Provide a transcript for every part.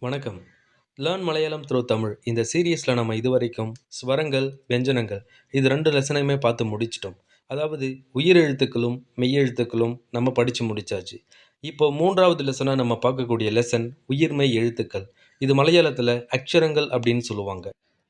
வணக்கம். Learn Malayalam through Tamil இந்த சீரியஸில் நம்ம இதுவரைக்கும் ஸ்வரங்கள், வெஞ்சனங்கள் இது 2 லெசனையுமே பார்த்து முடிச்சிட்டோம். அதாவது உயிர் எழுத்துக்களும், மெய்யெழுத்துக்களும் நம்ம படித்து முடிச்சாச்சு. இப்போ 3வது லெசனாக நம்ம பார்க்கக்கூடிய லெசன் உயிர்மெய் எழுத்துக்கள். இது மலையாளத்தில் அக்ஷரங்கள் அப்படின்னு சொல்லுவாங்க.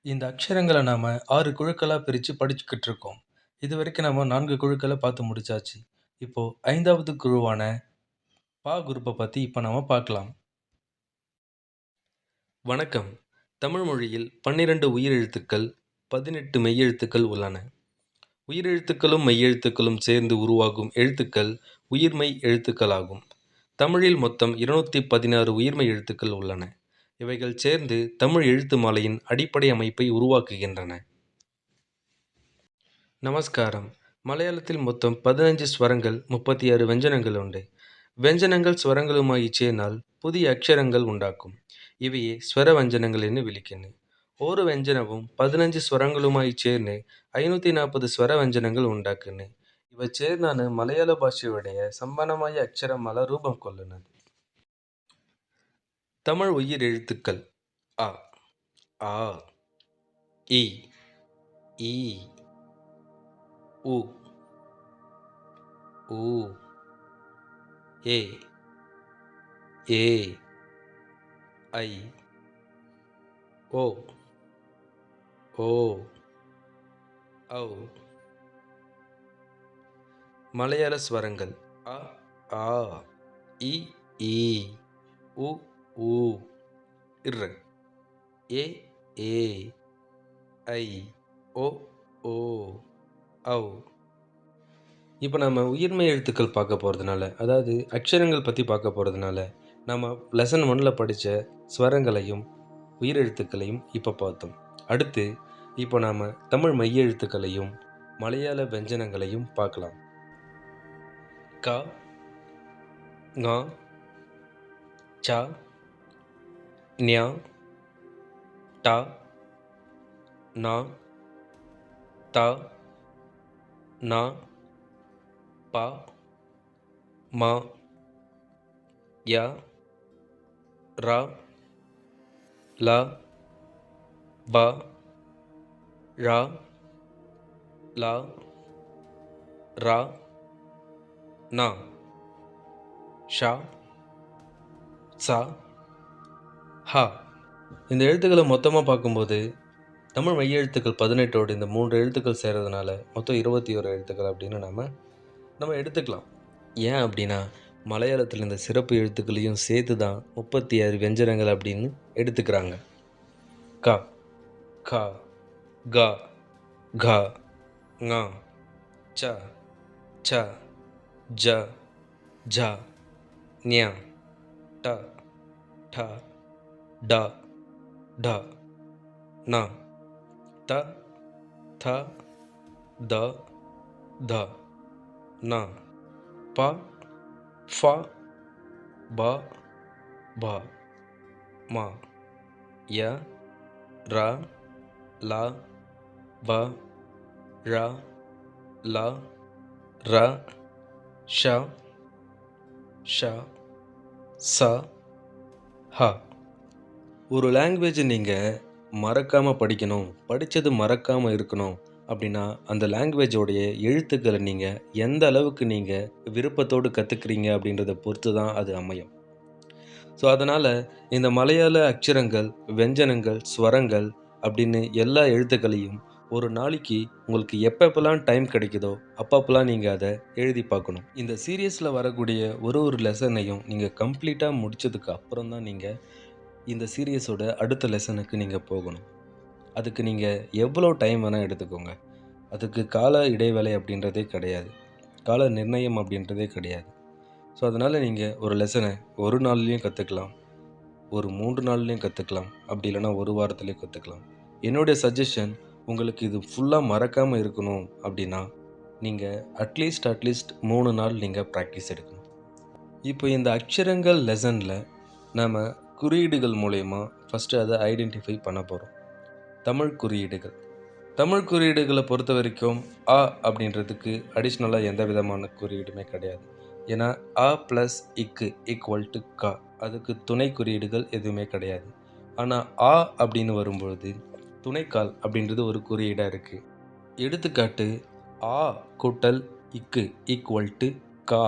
இந்த அக்ஷரங்களை நாம் 6 குழுக்களாக பிரித்து படிச்சுக்கிட்டு இருக்கோம். இது வரைக்கும் நம்ம 4 குழுக்களை பார்த்து முடிச்சாச்சு. இப்போது 5வது குழுவான பா குரூப்பை பற்றி இப்போ நாம் பார்க்கலாம். வணக்கம். தமிழ் மொழியில் 12 உயிரெழுத்துக்கள், 18 மெய்யெழுத்துக்கள் உள்ளன. உயிரெழுத்துக்களும் மெய்யெழுத்துக்களும் சேர்ந்து உருவாகும் எழுத்துக்கள் உயிர்மெய் எழுத்துக்களாகும். தமிழில் மொத்தம் 216 உயிர்மெய் எழுத்துக்கள் உள்ளன. இவைகள் சேர்ந்து தமிழ் எழுத்து மாலையின் அடிப்படை அமைப்பை உருவாக்குகின்றன. நமஸ்காரம். மலையாளத்தில் மொத்தம் 15 ஸ்வரங்கள், 36 வெஞ்சனங்கள் உண்டு. வெஞ்சனங்கள் ஸ்வரங்களுமாய் ചേർന്നാൽ പുതിയ അക്ഷരങ്ങൾ ഉണ്ടാക്കും. ഇവയെ സ്വരവ്യഞ്ജനങ്ങൾ എന്ന് വിളിക്കുന്നു. ഓരോ വ്യഞ്ജനവും 15 സ്വരങ്ങളുമായി ചേർന്ന് 540 സ്വരവ്യഞ്ജനങ്ങൾ ഉണ്ടാക്കുന്നു. ഇവ ചേർന്നാണ് മലയാള ഭാഷയുടെ സമ്പന്നമായ അക്ഷരമാല രൂപം കൊള്ളുന്നത്. തമിഴ് ഉയിരെഴുത്തുക്കൾ അ, ആ, ഇ, ഈ, ഉ, ഊ, ஏ, ஏ, ஐ, ஓ, ஓ, ஔ. மலையாள ஸ்வரங்கள் அ, ஆ, இ, ஈ, உ, ஊ, இர், ஏ, ஏ, ஐ, ஓ, ஓ, ஔ. இப்போ நம்ம உயிர்மெய் எழுத்துக்கள் பார்க்க போகிறதுனால, அதாவது அக்ஷரங்கள் பற்றி பார்க்க போகிறதுனால, நம்ம லெசன் 1ல் படித்த ஸ்வரங்களையும் உயிரெழுத்துக்களையும் இப்போ பார்த்தோம். அடுத்து இப்போ நாம் தமிழ் மெய்யெழுத்துக்களையும் மலையாள வெஞ்சனங்களையும் பார்க்கலாம். க, ங, ச, ஞ, ட, ந, த, ந, ப, ம, ய, ர, ல, ப, ழ, ல, ர, ந, ஷ, ச, ஹ. இந்த எழுத்துக்களை மொத்தமாக பார்க்கும்போது தமிழ் மெய்யெழுத்துக்கள் 18ஓடு இந்த 3 எழுத்துக்கள் சேர்றதுனால மொத்தம் 21 எழுத்துக்கள் அப்படின்னு நம்ம எடுத்துக்கலாம். ஏன் அப்படின்னா மலையாளத்தில் இந்த சிறப்பு எழுத்துக்களையும் சேர்த்து தான் 36 வெஞ்சனங்கள் அப்படின்னு எடுத்துக்கிறாங்க. க, க, க, घ, ङ, च, छ, ज, झ, ஞ, ட, ட, ட, ட, ந, த, த, த, த, ந, ப, ஃப, ப, ப, ம, ய, ர, ல, வ, ழ, ல, ர, ஷ, ஷ, ச, ஹ. ஒரு லாங்குவேஜை நீங்கள் மறக்காமல் படிக்கணும், படித்தது மறக்காமல் இருக்கணும் அப்படின்னா அந்த லாங்குவேஜோடைய எழுத்துக்களை நீங்கள் எந்த அளவுக்கு நீங்கள் விருப்பத்தோடு கற்றுக்குறீங்க அப்படின்றத பொறுத்து தான் அது அமையும். ஸோ அதனால் இந்த மலையாள அக்ஷரங்கள், வெஞ்சனங்கள், ஸ்வரங்கள் அப்படின்னு எல்லா எழுத்துக்களையும் ஒரு நாளைக்கு உங்களுக்கு எப்பப்பெல்லாம் டைம் கிடைக்குதோ அப்பப்பெல்லாம் நீங்கள் அதை எழுதி பார்க்கணும். இந்த சீரியஸில் வரக்கூடிய ஒரு லெசனையும் நீங்கள் கம்ப்ளீட்டாக முடித்ததுக்கு அப்புறம் தான் நீங்கள் இந்த சீரியஸோட அடுத்த லெசனுக்கு நீங்கள் போகணும். அதுக்கு நீங்கள் எவ்வளோ டைம் வேணால் எடுத்துக்கோங்க. அதுக்கு கால இடைவேளை அப்படின்றதே கிடையாது. கால நிர்ணயம் அப்படின்றதே கிடையாது. ஸோ அதனால் நீங்கள் ஒரு லெசனை ஒரு நாள்லேயும் கற்றுக்கலாம், ஒரு 3 நாள்லேயும் கற்றுக்கலாம், அப்படி இல்லைனா ஒரு வாரத்துலேயும் கற்றுக்கலாம். என்னுடைய சஜஷன், உங்களுக்கு இது ஃபுல்லாக மறக்காமல் இருக்கணும் அப்படின்னா நீங்கள் அட்லீஸ்ட் 3 நாள் நீங்கள் ப்ராக்டிஸ் எடுக்கணும். இப்போ இந்த அக்ஷரங்கள் லெசனில் நம்ம குறியீடுகள் மூலயமா ஃபஸ்ட்டு அதை ஐடென்டிஃபை பண்ண போகிறோம். தமிழ் குறியீடுகள். தமிழ் குறியீடுகளை பொறுத்த வரைக்கும் அ அப்படின்றதுக்கு அடிஷ்னலாக எந்த விதமான குறியீடுமே கிடையாது. ஏன்னா அ ப்ளஸ் இக்கு ஈக்குவல் டு க அதுக்கு துணை குறியீடுகள் எதுவுமே கிடையாது. ஆனால் ஆ அப்படின்னு வரும்பொழுது துணைக்கால் அப்படின்றது ஒரு குறியீடாக இருக்குது. எடுத்துக்காட்டு, ஆ கூட்டல் இக்கு ஈக்குவல் டு கா.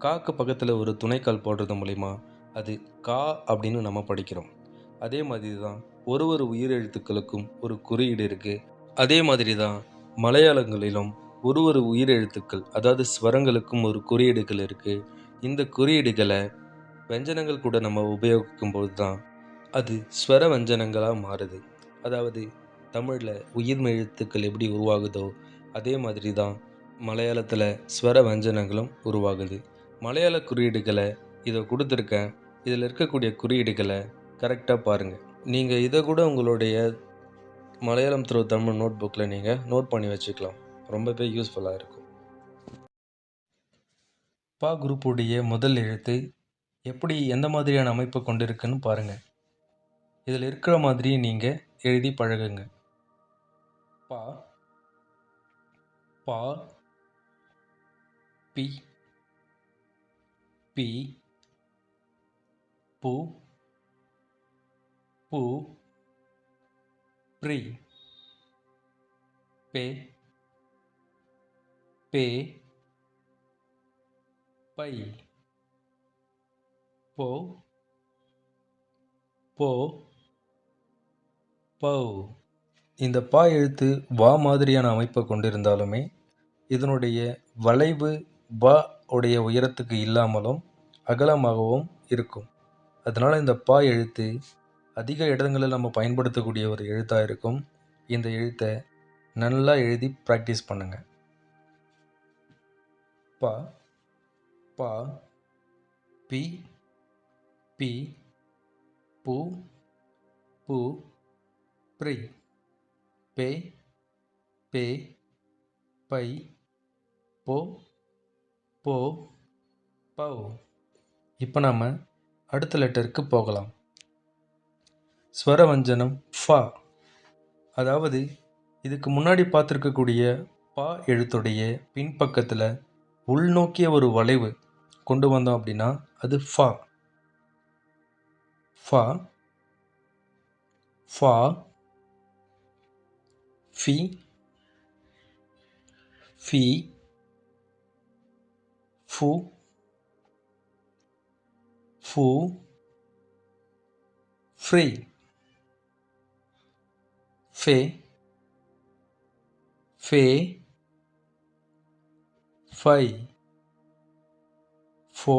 காக்கு பக்கத்தில் ஒரு துணைக்கால் போடுறது மூலிமா அது கா அப்படின்னு நம்ம படிக்கிறோம். அதே மாதிரி தான் ஒரு ஒரு உயிரெழுத்துக்களுக்கும் ஒரு குறியீடு இருக்குது. அதே மாதிரி தான் மலையாளங்களிலும் ஒரு ஒரு உயிரெழுத்துக்கள், அதாவது ஸ்வரங்களுக்கும் ஒரு குறியீடுகள் இருக்குது. இந்த குறியீடுகளை வெஞ்சனங்கள் கூட நம்ம உபயோகிக்கும் போது தான் அது ஸ்வர வஞ்சனங்களாக மாறுது. அதாவது தமிழில் உயிர்மெய் எழுத்துக்கள் எப்படி உருவாகுதோ அதே மாதிரி தான் மலையாளத்தில் ஸ்வர வஞ்சனங்களும் உருவாகுது. மலையாள குறியீடுகளை இதை கொடுத்துருக்கேன். இதில் இருக்கக்கூடிய குறியீடுகளை கரெக்டாக பாருங்கள். நீங்கள் இதை கூட உங்களுடைய மலையாளம் த்ரூ தமிழ் நோட் புக்கில் நீங்கள் நோட் பண்ணி வச்சுக்கலாம். ரொம்பவே யூஸ்ஃபுல்லாக இருக்கும். பா குரூப்புடைய முதல் எழுத்து எப்படி எந்த மாதிரியான அமைப்பை கொண்டிருக்குன்னு பாருங்கள். இதில் இருக்கிற மாதிரி நீங்கள் எழுதி பழகுங்க. பா, பா, பி, பி, பு, பு, ப்ரி, பே, பே, பை, போ, போ, பௌ. இந்த பா எழுத்து வா மாதிரியான அமைப்பை கொண்டிருந்தாலுமே இதனுடைய வளைவு பா உடைய உயரத்துக்கு இல்லாமலும் அகலமாகவும் இருக்கும். அதனால் இந்த பா எழுத்து அதிக இடங்களில் நம்ம பயன்படுத்தக்கூடிய ஒரு எழுத்தாக இருக்கும். இந்த எழுத்தை நல்லா எழுதி ப்ராக்டிஸ் பண்ணுங்கள். பா, பா, பி, பி, பு, பு, ப்ரி, பே, பே, பை, போ, போ, பௌ. இப்போ நாம் அடுத்த லெட்டருக்கு போகலாம். ஸ்வரவஞ்சனம் ஃபா. அதாவது இதுக்கு முன்னாடி பார்த்துருக்கக்கூடிய பா எழுத்துடைய பின்பக்கத்தில் உள்நோக்கிய ஒரு வளைவு கொண்டு வந்தோம் அப்படின்னா அது ஃபா. ஃபா, ஃபா, ஃபி, ஃபி, ஃபு, ஃபு, ஃப்ரீ, ஃபே, ஃபே, ஃபை, ஃபோ,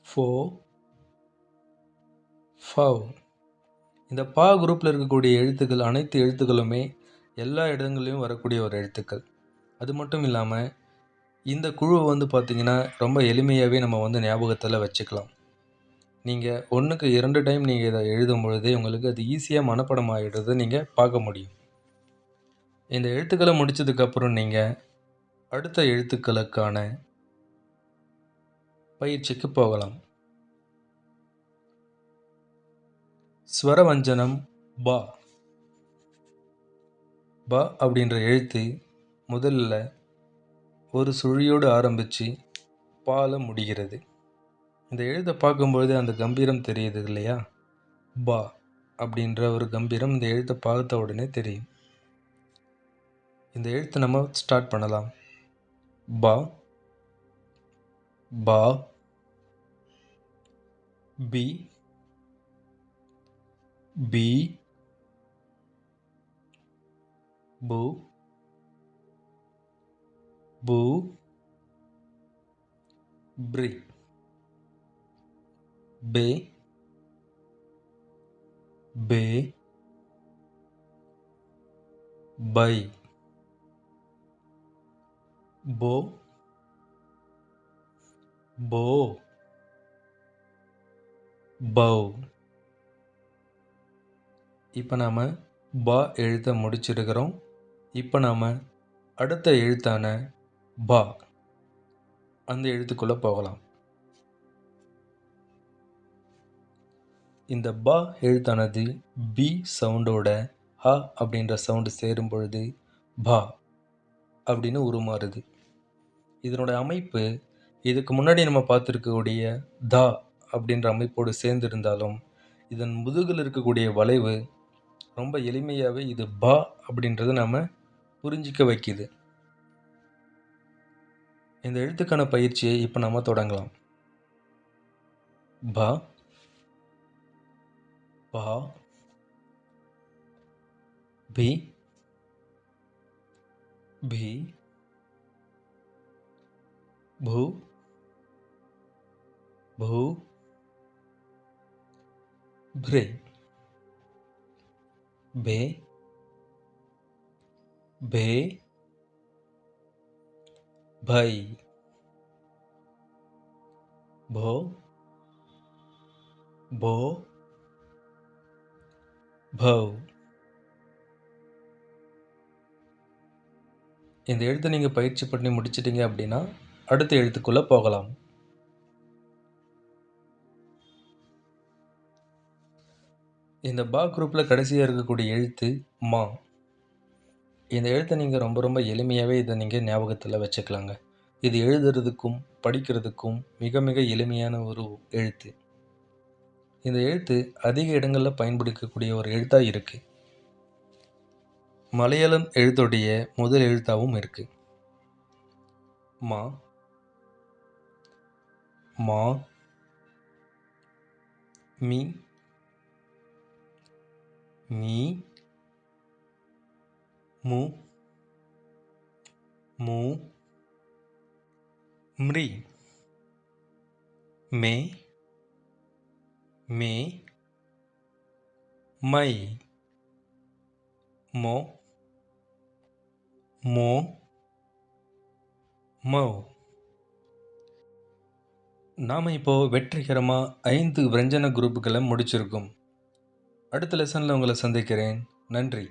ஃபோ, ஃபௌ. இந்த பா குரூப்பில் இருக்கக்கூடிய எழுத்துக்கள் அனைத்து எழுத்துக்களுமே எல்லா இடங்கள்லையும் வரக்கூடிய ஒரு எழுத்துக்கள். அது மட்டும் இல்லாமல் இந்த குழுவை பார்த்திங்கன்னா ரொம்ப எளிமையாகவே நம்ம ஞாபகத்தில் வச்சுக்கலாம். நீங்கள் 1க்கு 2 டைம் நீங்கள் இதை எழுதும் பொழுதே உங்களுக்கு அது ஈஸியாக மனப்பாடம் ஆகிடுறதை நீங்கள் பார்க்க முடியும். இந்த எழுத்துக்களை முடித்ததுக்கப்புறம் நீங்கள் அடுத்த எழுத்துக்களுக்கான பயிற்சிக்கு போகலாம். ஸ்வரவஞ்சனம் பா. பா அப்படின்ற எழுத்து முதல்ல ஒரு சுழியோடு ஆரம்பித்து பால முடிகிறது. இந்த எழுத்தை பார்க்கும்பொழுது அந்த கம்பீரம் தெரியுது இல்லையா? பா அப்படின்ற ஒரு கம்பீரம் இந்த எழுத்தை பார்த்த உடனே தெரியும். இந்த எழுத்தை நம்ம ஸ்டார்ட் பண்ணலாம். பா, பா, பி, பி, பு, பு, ப்ரி, பே, பே, பை, போ, போ, பௌ. இப்போ நாம் பா எழுத்தை முடிச்சிருக்கிறோம். இப்போ நாம் அடுத்த எழுத்தான பா அந்த எழுத்துக்குள்ளே போகலாம். இந்த பா எழுத்தானது பி சவுண்டோட ஹ அப்படின்ற சவுண்டு சேரும் பொழுது பா அப்படின்னு உருமாறுது. இதனோட அமைப்பு இதுக்கு முன்னாடி நம்ம பார்த்துருக்கக்கூடிய தா அப்படின்ற அமைப்போடு சேர்ந்து இருந்தாலும், இதன் முதுகில் இருக்கக்கூடிய வளைவு ரொம்ப எளிமையாவே இது பா அப்படின்றத நாம புரிஞ்சிக்க வைக்கிது. இந்த எழுத்துக்கான பயிற்சியை இப்ப நாம தொடங்கலாம். ப, பா, பி, பி, பூ, பூ, ப்ரே, பே, பே, பை, போ, போ, பௌ. இந்த எழுத்த நீங்க பயிற்சி பண்ணி முடிச்சிட்டீங்க அப்படின்னா, அடுத்த எழுத்துக்குள்ள போகலாம். இந்த பா குரூப்ல கடைசியா இருக்கக்கூடிய எழுத்து மா. இந்த எழுத்த நீங்க ரொம்ப ரொம்ப எளிமையாவே இத நீங்க ஞாபகத்துல வச்சுக்கலாங்க. இது எழுதுறதுக்கும், படிக்கிறதுக்கும் மிக மிக எளிமையான ஒரு எழுத்து. இந்த எழுத்து அதிக இடங்கள்ல பயன்படுத்தக்கூடிய ஒரு எழுத்தா இருக்கு. மலையாளம் எழுத்துடைய முதல் எழுத்தாவும் இருக்கு. மா, மா, மி, மீ, மு, மூ, ம்ரி, மே, மே, மை, மோ, மோ, மௌ. நாம இப்போ வெற்றிகரமா 5 விரஞ்சன குரூப்புகள முடிச்சிருக்கோம். அடுத்த லெசன்ல உங்கள சந்திக்கிறேன். நன்றி.